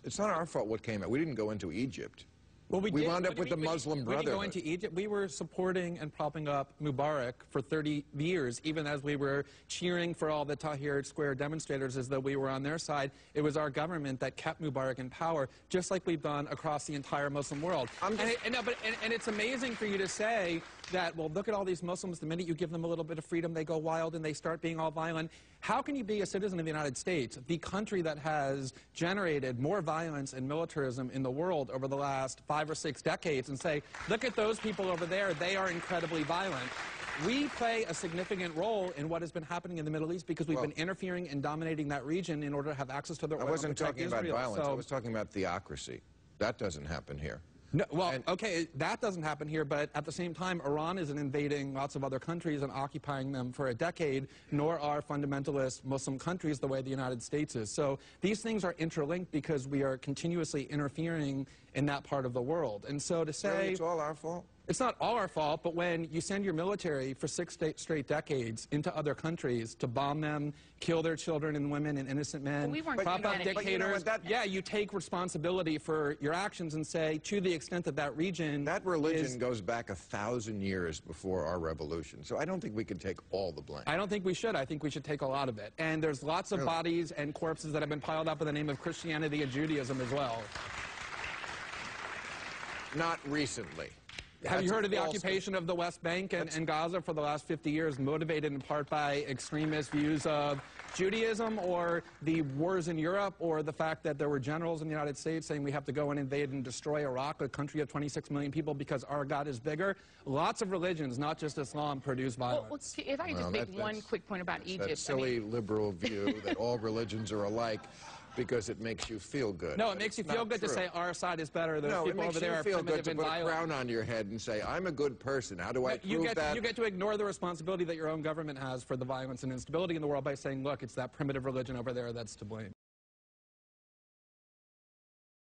It's not our fault what came out. We didn't go into Egypt. Well, we wound up with the Muslim Brotherhood. We didn't go into Egypt. We were supporting and propping up Mubarak for 30 years, even as we were cheering for all the Tahrir Square demonstrators as though we were on their side. It was our government that kept Mubarak in power, just like we've done across the entire Muslim world. And it's amazing for you to say that, well, look at all these Muslims. The minute you give them a little bit of freedom, they go wild and they start being all violent. How can you be a citizen of the United States, the country that has generated more violence and militarism in the world over the last 5 or 6 decades, and say, look at those people over there, they are incredibly violent? We play a significant role in what has been happening in the Middle East because we've been interfering and dominating that region in order to have access to the oil. I wasn't talking about violence. I was talking about theocracy. That doesn't happen here. No, well, okay, that doesn't happen here, but at the same time, Iran isn't invading lots of other countries and occupying them for a decade, nor are fundamentalist Muslim countries the way the United States is. So these things are interlinked because we are continuously interfering in that part of the world. And so to say... Really, it's all our fault? It's not all our fault, but when you send your military for 6 straight decades into other countries to bomb them, kill their children and women and innocent men, prop up dictators, yeah, you take responsibility for your actions and say, to the extent that that region... That religion goes back 1,000 years before our revolution, so I don't think we can take all the blame. I don't think we should. I think we should take a lot of it. And there's lots of bodies and corpses that have been piled up in the name of Christianity and Judaism as well. Not recently. Have you heard of the occupation of the West Bank and Gaza for the last 50 years, motivated in part by extremist views of Judaism, or the wars in Europe, or the fact that there were generals in the United States saying we have to go and invade and destroy Iraq, a country of 26 million people, because our God is bigger? Lots of religions, not just Islam, produce violence. Well, if I could just make one quick point about Egypt. That silly liberal view that all religions are alike because it makes you feel good. No, it makes you feel good to say our side is better. Those people over there are primitive and violent. No, it makes you feel good to put a crown on your head and say, I'm a good person. How do I prove that? You get to ignore the responsibility that your own government has for the violence and instability in the world by saying, look, it's that primitive religion over there that's to blame.